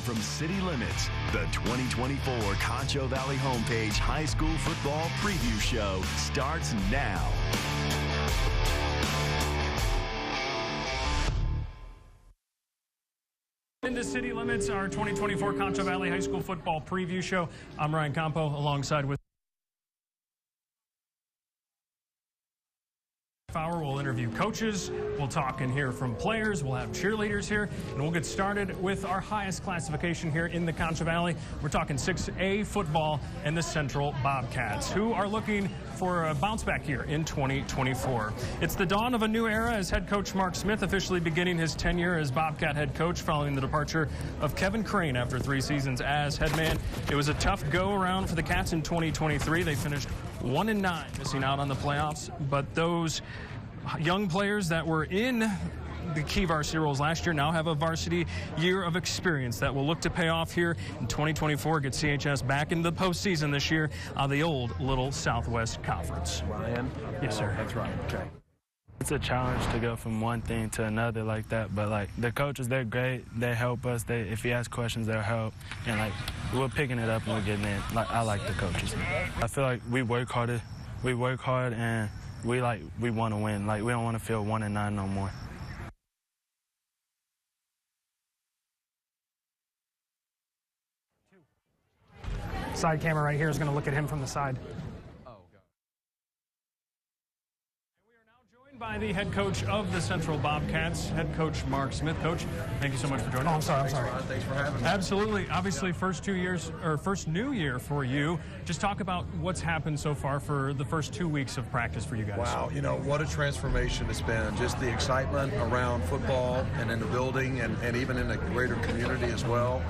Live from City Limits, the 2024 Concho Valley Homepage High School Football Preview Show starts now. Into City Limits, our 2024 Concho Valley High School Football Preview Show. I'm Ryan Campo, alongside with we'll interview coaches, we'll talk and hear from players, we'll have cheerleaders here, and we'll get started with our highest classification here in the Concho Valley. We're talking 6A football and the Central Bobcats, who are looking for a bounce back here in 2024. It's the dawn of a new era as head coach Mark Smith officially beginning his tenure as Bobcat head coach following the departure of Kevin Crane after 3 seasons as head man. It was a tough go around for the Cats in 2023. They finished 1-9, missing out on the playoffs, but those young players that were in the key varsity roles last year now have a varsity year of experience that will look to pay off here in 2024, get CHS back into the postseason this year on the old Little Southwest Conference. Ryan? Yes, sir. That's right. Okay. It's a challenge to go from one thing to another like that, but like the coaches, they're great. They help us. If you ask questions, they'll help, and like we're picking it up and we're getting it. Like I like the coaches. I feel like we work harder. We work hard and we want to win. Like we don't want to feel 1-9 no more. Side camera right here is going to look at him from the side. By the head coach of the Central Bobcats, head coach Mark Smith. Coach, thank you so much for joining us. I'm sorry. Thanks for having me. Absolutely. Obviously, first new year for you. Just talk about what's happened so far for the first 2 weeks of practice for you guys. Wow, you know, what a transformation it's been. Just the excitement around football and in the building and even in the greater community as well.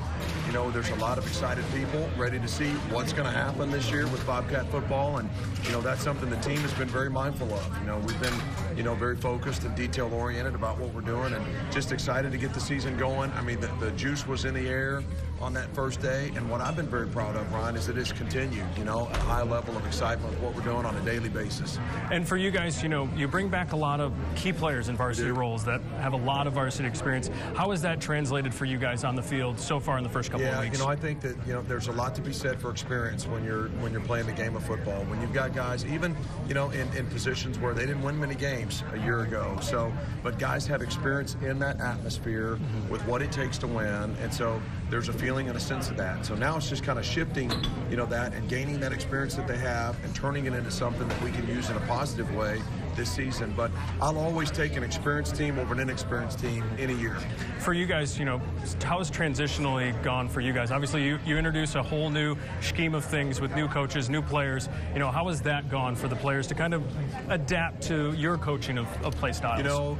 You know, there's a lot of excited people ready to see what's going to happen this year with Bobcat football, and, you know, that's something the team has been very mindful of. You know, we've been, you know, very focused and detail-oriented about what we're doing and just excited to get the season going. I mean, the juice was in the air on that first day, and what I've been very proud of, Ryan, is that it's continued, you know, a high level of excitement with what we're doing on a daily basis. And for you guys, you know, you bring back a lot of key players in varsity roles that have a lot of varsity experience. How has that translated for you guys on the field so far in the first couple of weeks? You know, I think that, you know, there's a lot to be said for experience when you're playing the game of football. When you've got guys, even, you know, in positions where they didn't win many games a year ago. So, but guys have experience in that atmosphere with what it takes to win, and so there's a feeling and a sense of that. So now it's just kind of shifting, you know, that and gaining that experience that they have and turning it into something that we can use in a positive way this season. But I'll always take an experienced team over an inexperienced team in a year. For you guys, you know, how has transitionally gone for you guys? Obviously, you introduce a whole new scheme of things with new coaches, new players. You know, how has that gone for the players to kind of adapt to your coaching of play styles? You know,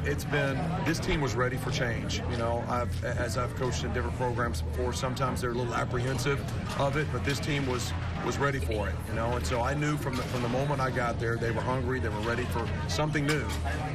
this team was ready for change. You know, as I've coached in different programs before, sometimes they're a little apprehensive of it, but this team was ready for it, you know, and so I knew from the moment I got there, they were hungry, they were ready for something new,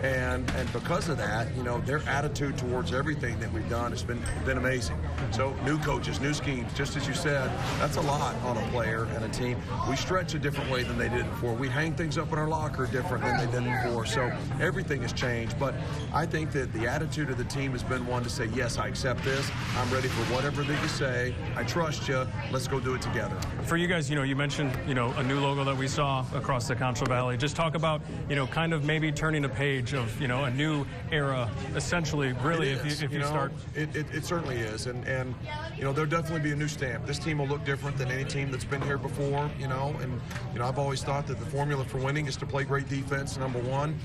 and because of that, you know, their attitude towards everything that we've done has been amazing. So new coaches, new schemes, just as you said, that's a lot on a player and a team. We stretch a different way than they did before. We hang things up in our locker different than they did before, so everything has changed, but I think that the attitude of the team has been one to say, yes, I accept this, I'm ready for whatever that you say, I trust you, let's go do it together. For you guys, you know, you mentioned, you know, a new logo that we saw across the Concho Valley. Just talk about, you know, kind of maybe turning a page of, you know, a new era, essentially, really, if you start. It certainly is, and you know, there'll definitely be a new stamp. This team will look different than any team that's been here before, you know, and, you know, I've always thought that the formula for winning is to play great defense, number one,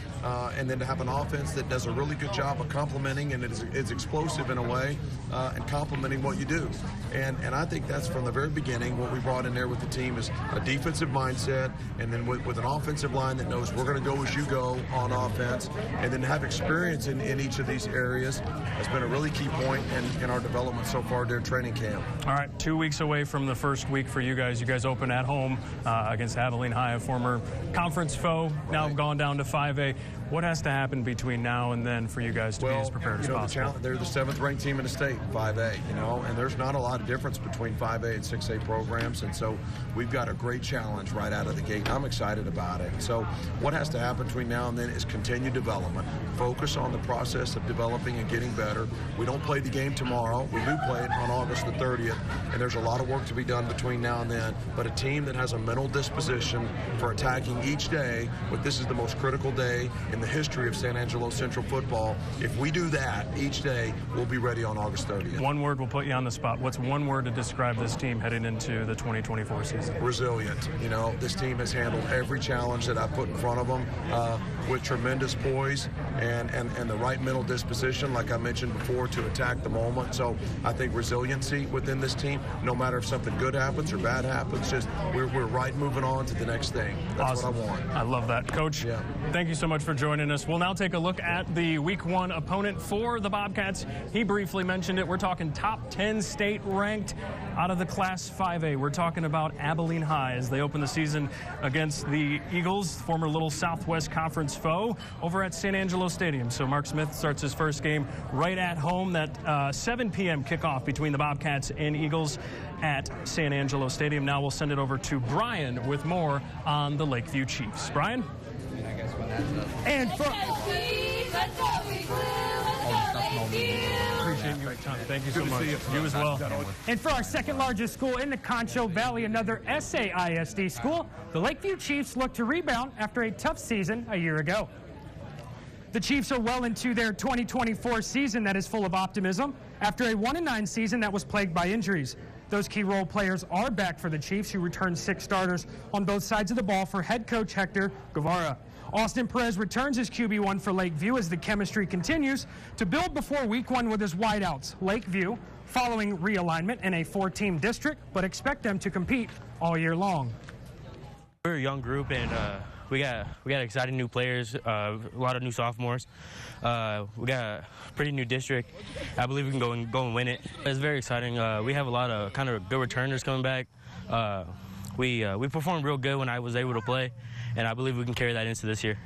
and then to have an offense that does a really good job of complementing and is explosive in a way, and complementing what you do. And I think that's from the very beginning what we brought in there with the team is a defensive mindset, and then with an offensive line that knows we're going to go as you go on offense, and then have experience in each of these areas has been a really key point in our development so far during training camp. All right, 2 weeks away from the first week for you guys. You guys open at home against Abilene High, a former conference foe, now gone down to 5A. What has to happen between now and then for you guys to be as prepared as possible? They're the 7th ranked team in the state, 5A, you know, and there's not a lot of difference between 5A and 6A programs, and so we've got a great challenge right out of the gate. I'm excited about it. So what has to happen between now and then is continued development. Focus on the process of developing and getting better. We don't play the game tomorrow. We do play it on August the 30th, and there's a lot of work to be done between now and then. But a team that has a mental disposition for attacking each day, but this is the most critical day in the history of San Angelo Central football. If we do that each day, we'll be ready on August 30th. One word will put you on the spot. What's one word to describe this team heading into the 2024 season? Resilient. You know, this team has handled every challenge that I put in front of them with tremendous poise and the right mental disposition, like I mentioned before, to attack the moment. So I think resiliency within this team, no matter if something good happens or bad happens, just we're right moving on to the next thing. That's awesome. what I want. I love that. Coach, yeah. Thank you so much for joining us. We'll now take a look at the Week 1 opponent for the Bobcats. He briefly mentioned it. We're talking top 10 state ranked out of the Class 5A. We're talking about Abilene High as they open the season against the Eagles, former Little Southwest Conference foe, over at San Angelo Stadium. So Mark Smith starts his first game right at home. That 7 p.m. kickoff between the Bobcats and Eagles at San Angelo Stadium. Now we'll send it over to Brian with more on the Lakeview Chiefs. Brian? And for appreciate you, Tom. Thank you so much. You as well. And for our second largest school in the Concho Valley, another SAISD school, the Lakeview Chiefs look to rebound after a tough season a year ago. The Chiefs are well into their 2024 season that is full of optimism after a 1-9 season that was plagued by injuries. Those key role players are back for the Chiefs, who returned 6 starters on both sides of the ball for head coach Hector Guevara. Austin Perez returns as QB1 for Lakeview as the chemistry continues to build before Week 1 with his wideouts. Lakeview following realignment in a 4-team district, but expect them to compete all year long. We're a young group, and we got exciting new players, a lot of new sophomores. We got a pretty new district. I believe we can go and win it. It's very exciting. We have a lot of kind of good returners coming back. We performed real good when I was able to play, and I believe we can carry that into this year.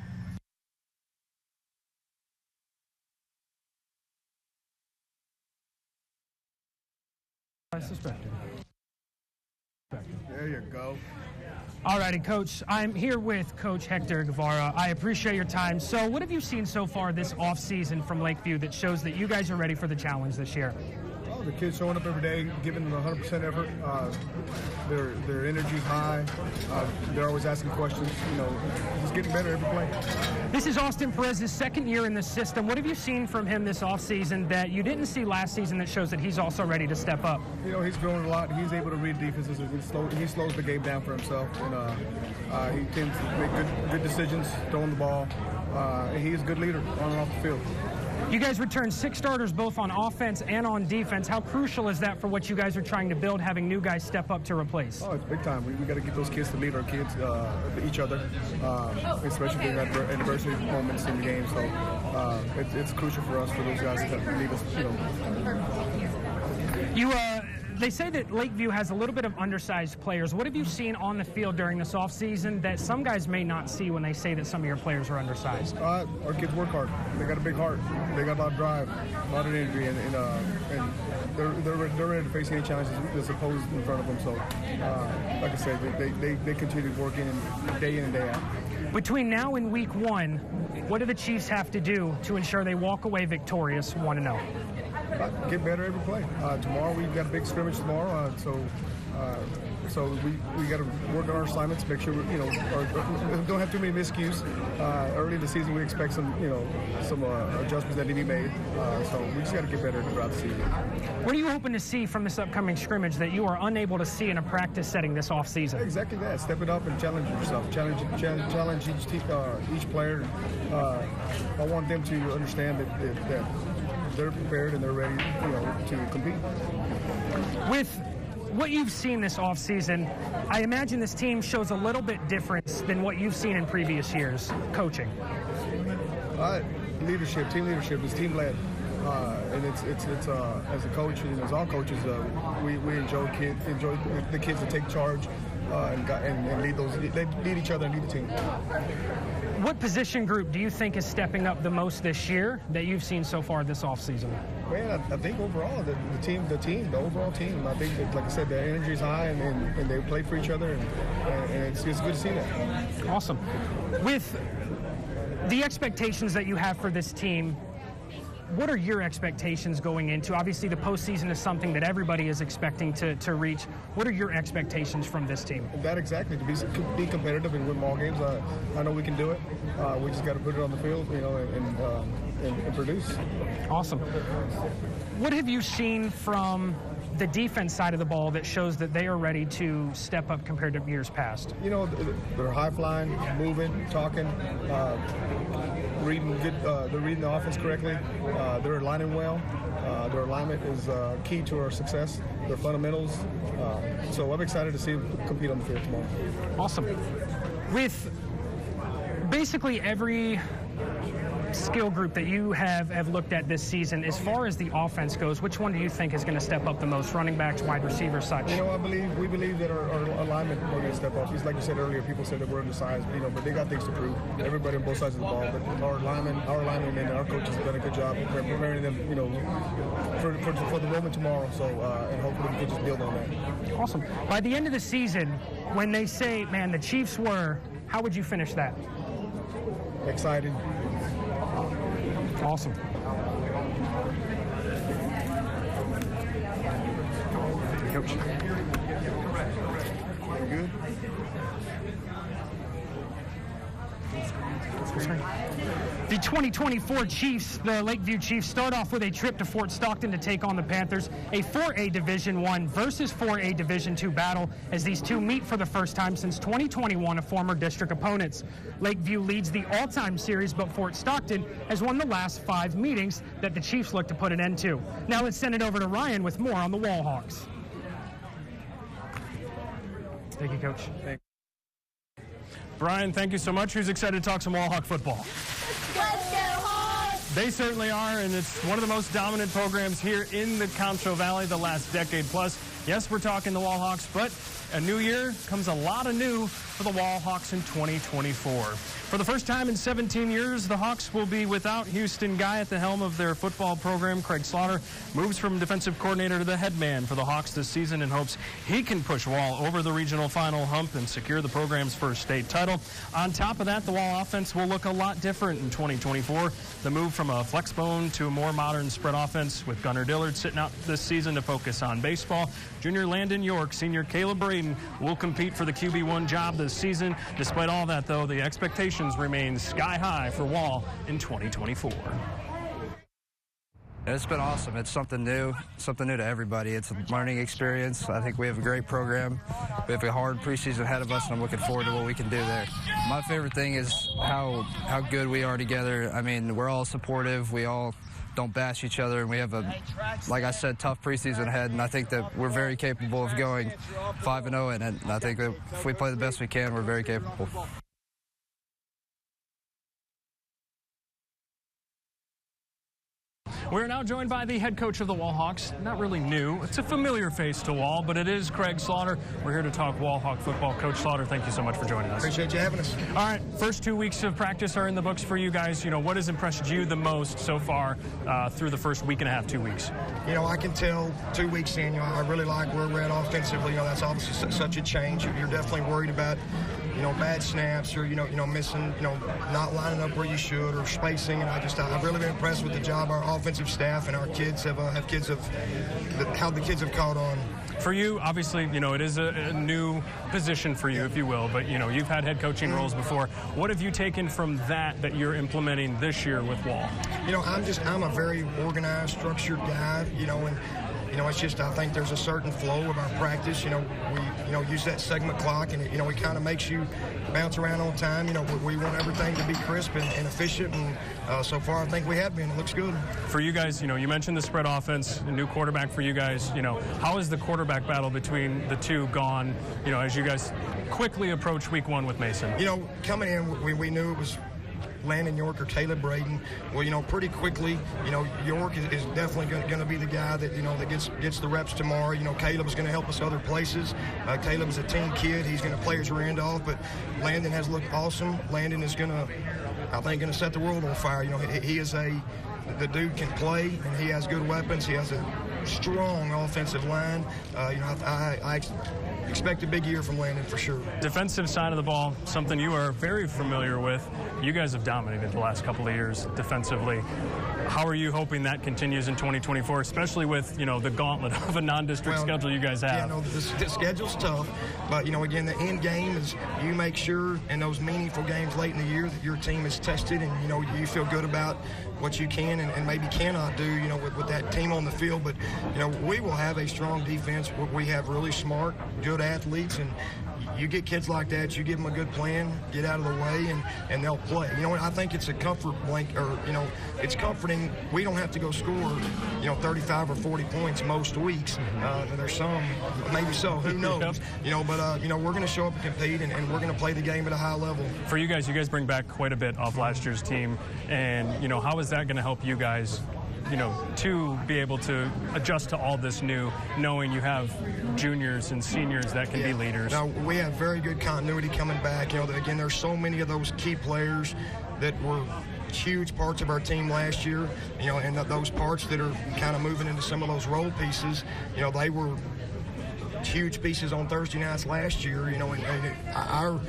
There you go. All righty, Coach. I'm here with Coach Hector Guevara. I appreciate your time. So what have you seen so far this offseason from Lakeview that shows that you guys are ready for the challenge this year? Oh, the kids showing up every day, giving them 100% effort. Their energy's high. They're always asking questions. You know, he's getting better every play. This is Austin Perez's second year in the system. What have you seen from him this offseason that you didn't see last season that shows that he's also ready to step up? You know, he's growing a lot. He's able to read defenses. He slows the game down for himself, and he tends to make good decisions throwing the ball. He's a good leader on and off the field. You guys returned 6 starters both on offense and on defense. How crucial is that for what you guys are trying to build, having new guys step up to replace? Oh, it's big time. We got to get those kids to lead our kids, each other, especially during adversity moments in the game. So it's crucial for us, for those guys to lead us. You know. They say that Lakeview has a little bit of undersized players. What have you seen on the field during this offseason that some guys may not see when they say that some of your players are undersized? Our kids work hard. They got a big heart. They got a lot of drive, a lot of energy, and they're ready to face any challenges that's posed in front of them. So, like I said, they continue working day in and day out. Between now and Week 1, what do the Chiefs have to do to ensure they walk away victorious 1-0? Get better every play. Tomorrow we've got a big scrimmage tomorrow, so we got to work on our assignments, make sure we don't have too many miscues. Early in the season we expect some adjustments that need to be made. So we just got to get better throughout the season. What are you hoping to see from this upcoming scrimmage that you are unable to see in a practice setting this offseason? Exactly that. Step it up and challenge yourself. Challenge each player. I want them to understand that they're prepared and they're ready, to compete. With what you've seen this offseason, I imagine this team shows a little bit difference than what you've seen in previous years coaching. Leadership, team leadership is team-led. And it's as a coach and as all coaches, we enjoy the kids that take charge and lead each other and lead the team. What position group do you think is stepping up the most this year that you've seen so far this offseason? Man, I think overall the overall team. I think that, like I said, the energy is high and they play for each other and it's good to see that. Awesome. With The expectations that you have for this team, what are your expectations going into? Obviously, the postseason is something that everybody is expecting to reach. What are your expectations from this team? That exactly, to be competitive and win ball games. I know we can do it. We just got to put it on the field, and produce. Awesome. What have you seen from the defense side of the ball that shows that they are ready to step up compared to years past? They're high flying, moving, talking, reading good. They're reading the offense correctly. They're aligning well. Their alignment is key to our success. Their fundamentals. So I'm excited to see them compete on the field tomorrow. Awesome. With basically every skill group that you have looked at this season, as far as the offense goes, which one do you think is going to step up the most? Running backs, wide receivers, such? We believe that our alignment are going to step up. Like you said earlier, people said that we're undersized, but they got things to prove. Everybody on both sides of the ball, but our alignment and our coaches have done a good job preparing them, for the moment tomorrow. So, and hopefully we can just build on that. Awesome. By the end of the season, when they say, man, the Chiefs were, how would you finish that? Excited. Awesome. Coach. Good. The 2024 Chiefs, the Lakeview Chiefs, start off with a trip to Fort Stockton to take on the Panthers, a 4A Division I versus 4A Division II battle as these two meet for the first time since 2021 of former district opponents. Lakeview leads the all-time series, but Fort Stockton has won the last 5 meetings that the Chiefs look to put an end to. Now let's send it over to Ryan with more on the Wallhawks. Thank you, Coach. Thanks. Brian, thank you so much. Who's excited to talk some Wallhawk football? Let's go Hawks! They certainly are, and it's one of the most dominant programs here in the Concho Valley the last decade plus. Yes, we're talking the Wallhawks, but a new year comes a lot of new for the Wallhawks in 2024. For the first time in 17 years, the Hawks will be without Houston Guy at the helm of their football program. Craig Slaughter moves from defensive coordinator to the head man for the Hawks this season in hopes he can push Wall over the regional final hump and secure the program's first state title. On top of that, the Wall offense will look a lot different in 2024. The move from a flex bone to a more modern spread offense with Gunnar Dillard sitting out this season to focus on baseball. Junior Landon York, senior Caleb Braden will compete for the QB1 job this season. Despite all that, though, the expectations remain sky high for Wall in 2024. It's been awesome. It's something new to everybody. It's a learning experience. I think we have a great program. We have a hard preseason ahead of us, and I'm looking forward to what we can do there. My favorite thing is how good we are together. I mean, we're all supportive. We all don't bash each other, and we have a, like I said, tough preseason ahead, and I think that we're very capable of going 5-0 in it, and I think that if we play the best we can, we're very capable. We're now joined by the head coach of the Wallhawks. Not really new. It's a familiar face to Wall, but it is Craig Slaughter. We're here to talk Wallhawk football. Coach Slaughter, thank you so much for joining us. Appreciate you having us. All right, first 2 weeks of practice are in the books for you guys. What has impressed you the most so far through the first week and a half, 2 weeks? I can tell 2 weeks in, I really like where we're at offensively. That's obviously such a change. You're definitely worried about bad snaps or, missing, not lining up where you should or spacing. And I've really been impressed with the job our offensive staff and our kids have how the kids have caught on. For you, obviously, it is a new position for you, if you will, but, you've had head coaching roles before. What have you taken from that you're implementing this year with Wall? I'm a very organized, structured guy, and it's just, I think there's a certain flow of our practice. We use that segment clock, and it kind of makes you bounce around on time. We want everything to be crisp and efficient, and so far I think we have been. It looks good. For you guys, you mentioned the spread offense, a new quarterback for you guys. How has the quarterback battle between the two gone, as you guys quickly approach week 1 with Mason? Coming in, we knew it was Landon York or Caleb Braden. Well, pretty quickly, York is definitely going to be the guy that, that gets the reps tomorrow. Caleb's going to help us other places. Caleb is a team kid. He's going to play his rear end off, but Landon has looked awesome. Landon is going to set the world on fire. He is the dude can play, and he has good weapons. He has a strong offensive line. I expect a big year from Landon for sure. Defensive side of the ball, something you are very familiar with. You guys have dominated the last couple of years defensively. How are you hoping that continues in 2024, especially with, the gauntlet of a non-district schedule you guys have? Yeah, the schedule's tough, but, again, the end game is you make sure in those meaningful games late in the year that your team is tested and, you feel good about what you can and maybe cannot do, with that team on the field. But, we will have a strong defense. We have really smart, good athletes, and you get kids like that, you give them a good plan, get out of the way, and they'll play. I think it's a comfort blanket, or, it's comforting. We don't have to go score, 35 or 40 points most weeks. There's some, maybe so, who knows? But, we're going to show up and compete, and we're going to play the game at a high level. For you guys bring back quite a bit off last year's team, and, how is that going to help you guys to be able to adjust to all this new, knowing you have juniors and seniors that can be leaders? Now, we have very good continuity coming back. Again, there's so many of those key players that were huge parts of our team last year, and those parts that are kind of moving into some of those role pieces, they were huge pieces on Thursday nights last year, and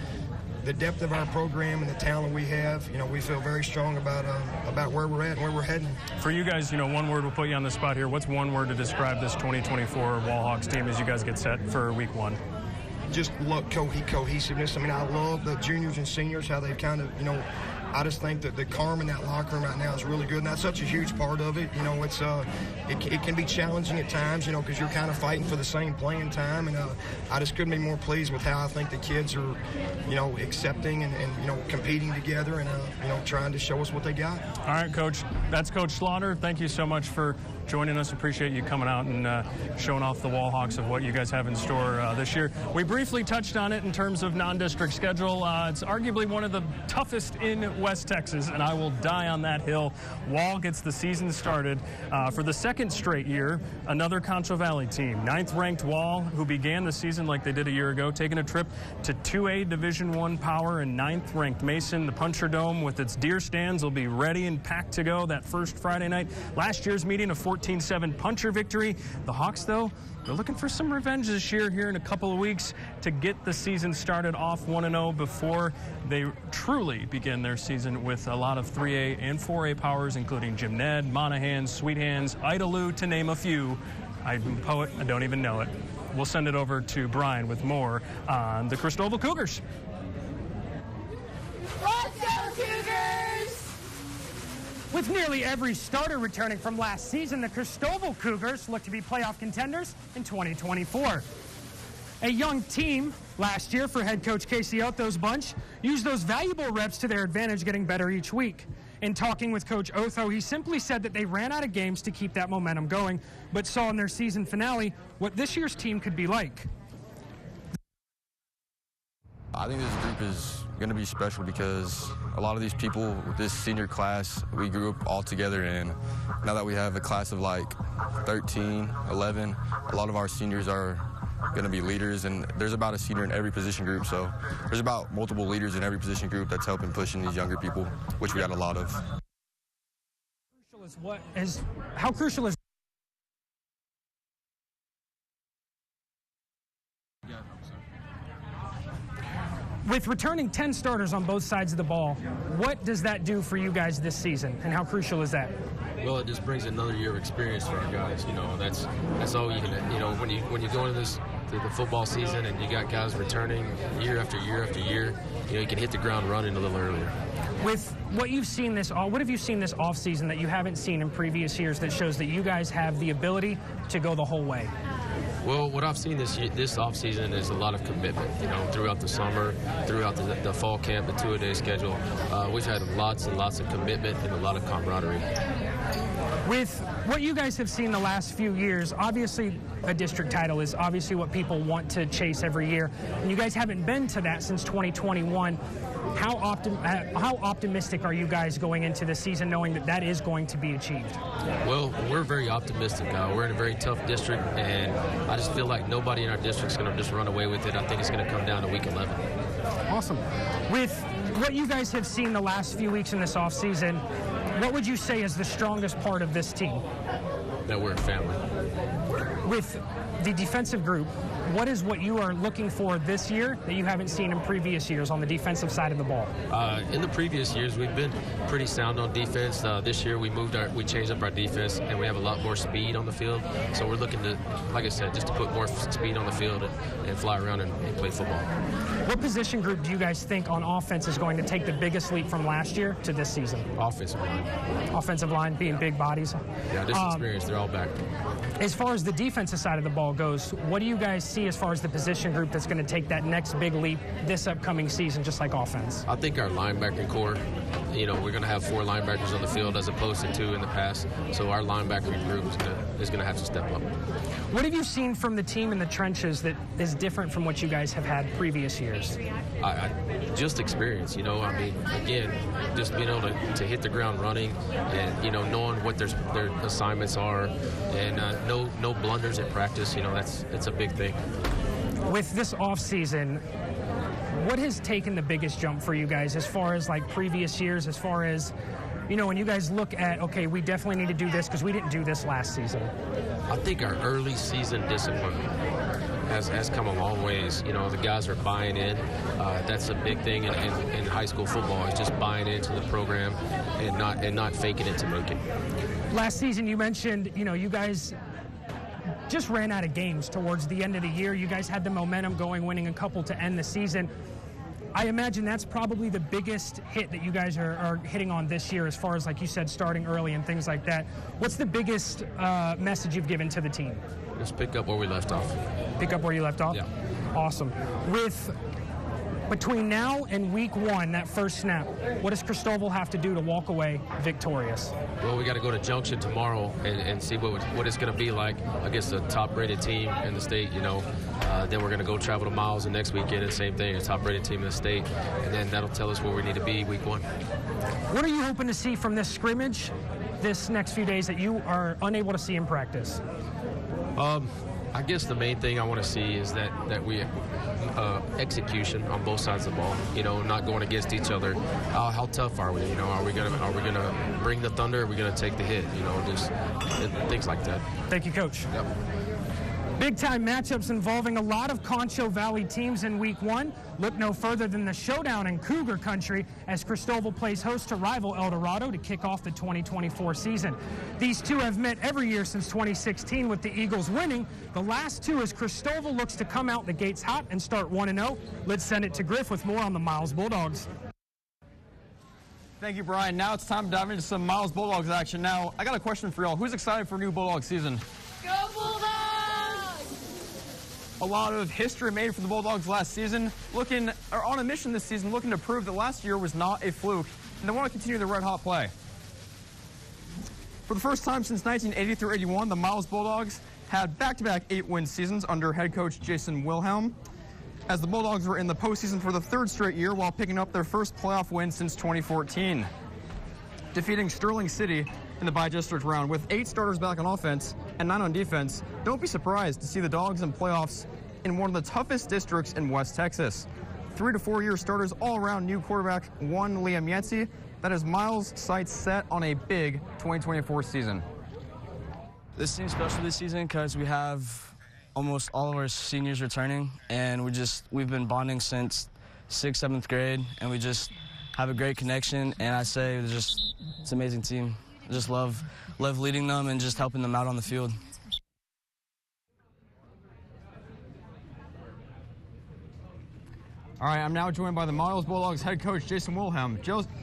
the depth of our program and the talent we have, we feel very strong about where we're at and where we're heading. For you guys, one word will put you on the spot here. What's one word to describe this 2024 Wallhawks team as you guys get set for week 1? Just look, cohesiveness. I love the juniors and seniors, how they've kind of, I just think that the calm in that locker room right now is really good, and that's such a huge part of it. It can be challenging at times, because you're kind of fighting for the same playing time, and I just couldn't be more pleased with how I think the kids are, accepting and competing together and, trying to show us what they got. All right, Coach. That's Coach Slaughter. Thank you so much for joining us. Appreciate you coming out and showing off the Wallhawks of what you guys have in store this year. We briefly touched on it in terms of non-district schedule. It's arguably one of the toughest in West Texas, and I will die on that hill. Wall gets the season started for the second straight year. Another Concho Valley team, 9th-ranked Wall, who began the season like they did a year ago, taking a trip to 2A Division I Power, and 9th-ranked Mason. The Puncher Dome with its deer stands will be ready and packed to go that first Friday night. Last year's meeting, a 14-7 Puncher victory. The Hawks, though, they're looking for some revenge this year here in a couple of weeks to get the season started off 1-0 before they truly begin their season with a lot of 3A and 4A powers, including Jim Ned, Monahan, Sweet Hands, Idaloo, to name a few. I'm a poet, I don't even know it. We'll send it over to Brian with more on the Cristobal Cougars. Let's go, Cougars! With nearly every starter returning from last season, the Cristobal Cougars look to be playoff contenders in 2024. A young team last year for head coach Casey Otho's bunch used those valuable reps to their advantage, getting better each week. In talking with Coach Otho, he simply said that they ran out of games to keep that momentum going, but saw in their season finale what this year's team could be like. I think this group is going to be special because a lot of these people with this senior class, we grew up all together, and now that we have a class of like 13, 11, a lot of our seniors are going to be leaders, and there's about a senior in every position group, so there's about multiple leaders in every position group that's helping pushing these younger people, which we got a lot of. How crucial is with returning 10 starters on both sides of the ball, what does that do for you guys this season, and how crucial is that? Well, it just brings another year of experience for our guys. That's all you can. When you go into the football season and you got guys returning year after year after year, you can hit the ground running a little earlier. With what you've seen what have you seen this offseason that you haven't seen in previous years that shows that you guys have the ability to go the whole way? Well, what I've seen this offseason is a lot of commitment, throughout the summer, throughout the fall camp, the two-a-day schedule. We've had lots and lots of commitment and a lot of camaraderie. With what you guys have seen the last few years, obviously a district title is obviously what people want to chase every year, and you guys haven't been to that since 2021. How optimistic are you guys going into the season knowing that is going to be achieved? Well, we're very optimistic. We're in a very tough district, and I just feel like nobody in our district is going to just run away with it. I think it's going to come down to week 11. Awesome. With what you guys have seen the last few weeks in this offseason, what would you say is the strongest part of this team? That we're a family. With the defensive group, what is what you are looking for this year that you haven't seen in previous years on the defensive side of the ball? In the previous years, we've been pretty sound on defense. This year, we changed up our defense, and we have a lot more speed on the field. So we're looking to, like I said, just to put more speed on the field and fly around and play football. What position group do you guys think on offense is going to take the biggest leap from last year to this season? Offensive line. Offensive line being big bodies? Yeah, just experience. They're all back. As far as the defensive side of the ball goes, what do you guys see as far as the position group that's going to take that next big leap this upcoming season, just like offense? I think our linebacking core, we're going to have 4 linebackers on the field as opposed to 2 in the past. So our linebacker group is going to have to step up. What have you seen from the team in the trenches that is different from what you guys have had previous years? Just experience, again, just being able to hit the ground running and, knowing what their assignments are and no blunders at practice, that's a big thing. With this off season, what has taken the biggest jump for you guys as far as like previous years, as far as, when you guys look at, okay, we definitely need to do this because we didn't do this last season? I think our early season discipline has come a long ways. The guys are buying in. That's a big thing in high school football, is just buying into the program and not faking it to make it. Last season, you mentioned, you guys just ran out of games towards the end of the year. You guys had the momentum going, winning a couple to end the season. I imagine that's probably the biggest hit that you guys are hitting on this year, as far as, like you said, starting early and things like that. What's the biggest message you've given to the team? Just pick up where we left off. Pick up where you left off? Yeah. Awesome. Between now and week 1, that first snap, what does Cristobal have to do to walk away victorious? Well, we got to go to Junction tomorrow and see what it's going to be like against a top-rated team in the state, Then we're going to go travel to Miles the next weekend, and same thing, a top-rated team in the state. And then that'll tell us where we need to be week 1. What are you hoping to see from this scrimmage this next few days that you are unable to see in practice? I guess the main thing I want to see is that we execution on both sides of the ball. Not going against each other. How tough are we? Are we gonna bring the thunder? Are we gonna take the hit? Just things like that. Thank you, Coach. Yep. Big-time matchups involving a lot of Concho Valley teams in week 1. Look no further than the showdown in Cougar Country as Cristobal plays host to rival El Dorado to kick off the 2024 season. These two have met every year since 2016, with the Eagles winning the last 2 as Cristobal looks to come out the gates hot and start 1-0. Let's send it to Griff with more on the Miles Bulldogs. Thank you, Brian. Now it's time to dive into some Miles Bulldogs action. Now, I got a question for y'all. Who's excited for a new Bulldog season? Go Bulldogs! A lot of history made for the Bulldogs last season, on a mission this season, looking to prove that last year was not a fluke, and they want to continue the red-hot play. For the first time since 1980 through 81, the Miles Bulldogs had back-to-back 8-win seasons under head coach Jason Wilhelm, as the Bulldogs were in the postseason for the 3rd straight year while picking up their first playoff win since 2014, defeating Sterling City in the bi-district round. With 8 starters back on offense and 9 on defense, don't be surprised to see the Dogs in playoffs in one of the toughest districts in West Texas. 3 to 4 year starters all around, new quarterback one Liam Yancey. That is Miles' sights set on a big 2024 season. This seems special this season because we have almost all of our seniors returning, and we've been bonding since 6th, 7th grade, and we just have a great connection. And I say it's an amazing team. I just love leading them and just helping them out on the field. All right, I'm now joined by the Miles Bulldogs head coach, Jason Wilhelm.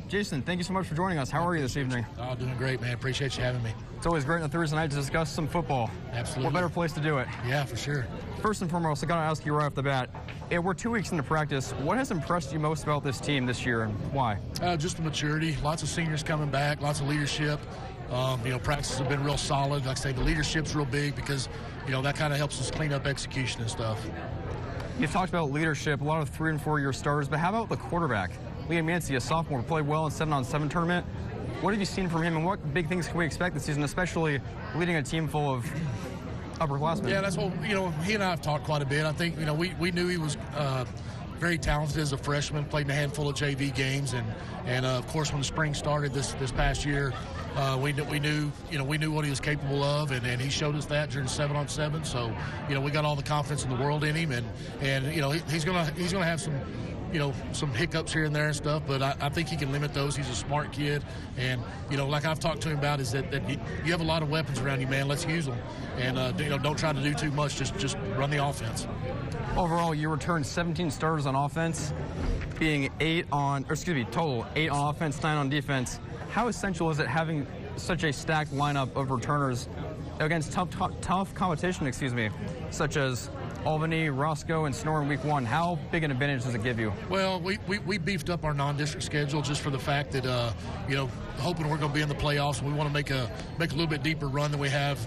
Jason, thank you so much for joining us. How are you this evening? Oh, doing great, man. Appreciate you having me. It's always great on a Thursday night to discuss some football. Absolutely. What better place to do it? Yeah, for sure. First and foremost, I got to ask you right off the bat, we're 2 weeks into practice. What has impressed you most about this team this year, and why? Just the maturity. Lots of seniors coming back, lots of leadership. Practices have been real solid. Like I say, the leadership's real big because, that kind of helps us clean up execution and stuff. You've talked about leadership, a lot of 3 and 4 year starters, but how about the quarterback? Liam Yancey, a sophomore, played well in 7-on-7 tournament. What have you seen from him, and what big things can we expect this season, especially leading a team full of upperclassmen? Yeah, that's what, he and I have talked quite a bit. I think, we knew he was very talented as a freshman, played in a handful of JV games, and of course, when the spring started this past year, we knew what he was capable of, and he showed us that during 7-on-7. So, we got all the confidence in the world in him, and he's gonna have some hiccups here and there and stuff, but I think he can limit those. He's a smart kid, and like I've talked to him about, is that you have a lot of weapons around you, man. Let's use them, and don't try to do too much. Just run the offense. Overall, you returned 17 starters on offense, being total 8 on offense, 9 on defense. How essential is it having such a stacked lineup of returners against tough competition, such as Albany, Roscoe, and Sonora in week 1? How big an advantage does it give you? Well, we beefed up our non-district schedule just for the fact that, hoping we're going to be in the playoffs, and we want to make a little bit deeper run than we have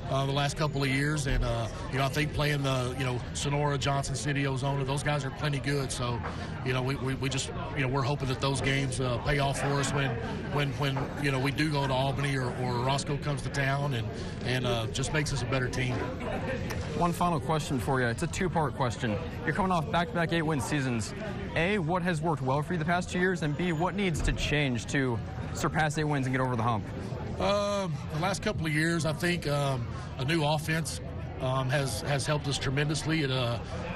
the last couple of years. And, I think playing the, Sonora, Johnson City, Ozona, those guys are plenty good. So, we just, we're hoping that those games pay off for us when we do go to Albany or Roscoe comes to town, and just makes us a better team. One final question for you. It's a 2-part question. You're coming off back-to-back 8-win seasons. A, what has worked well for you the past 2 years? And B, what needs to change to surpass 8 wins and get over the hump? The last couple of years, I think a new offense has helped us tremendously. It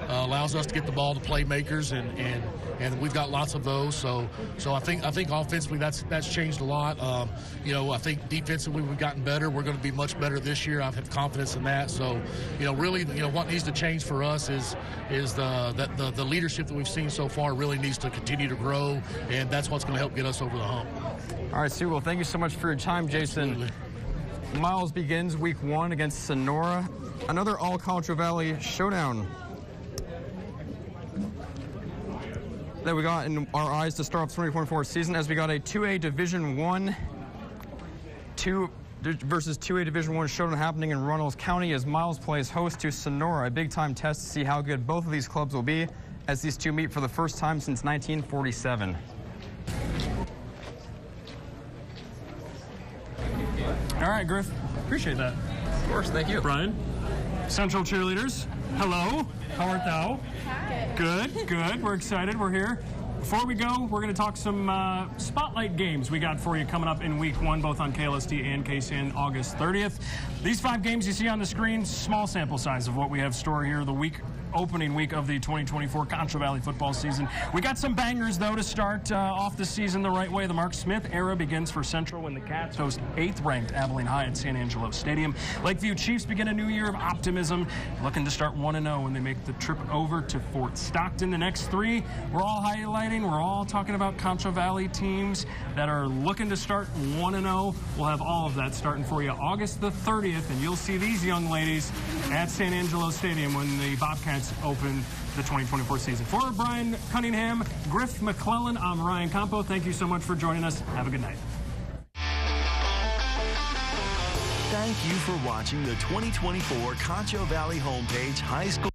allows us to get the ball to playmakers, and we've got lots of those. So I think offensively that's changed a lot. I think defensively we've gotten better. We're going to be much better this year. I have confidence in that. So really, what needs to change for us is the leadership that we've seen so far really needs to continue to grow, and that's what's going to help get us over the hump. All right, Sue. Well, thank you so much for your time, Jason. Absolutely. Miles begins week 1 against Sonora. Another all-Concho Valley showdown that we got in our eyes to start off the 2024 season, as we got a 2A Division I versus 2A Division I showdown happening in Runnels County as Miles plays host to Sonora. A big-time test to see how good both of these clubs will be as these two meet for the first time since 1947. All right, Griff. Appreciate that. Of course, thank you. Brian, Central cheerleaders, hello. How art thou? Good, good. We're excited. We're here. Before we go, we're going to talk some spotlight games we got for you coming up in week 1, both on KLST and KSAN August 30th. These 5 games you see on the screen, small sample size of what we have stored here the opening week of the 2024 Concho Valley football season. We got some bangers, though, to start off the season the right way. The Mark Smith era begins for Central when the Cats host 8th-ranked Abilene High at San Angelo Stadium. Lakeview Chiefs begin a new year of optimism, looking to start 1-0 when they make the trip over to Fort Stockton. The next 3, we're all highlighting. We're all talking about Concho Valley teams that are looking to start 1-0. We'll have all of that starting for you August the 30th, and you'll see these young ladies at San Angelo Stadium when the Bobcats open the 2024 season. For Brian Cunningham, Griff McClellan, I'm Ryan Campo. Thank you so much for joining us. Have a good night. Thank you for watching the 2024 Concho Valley Homepage High School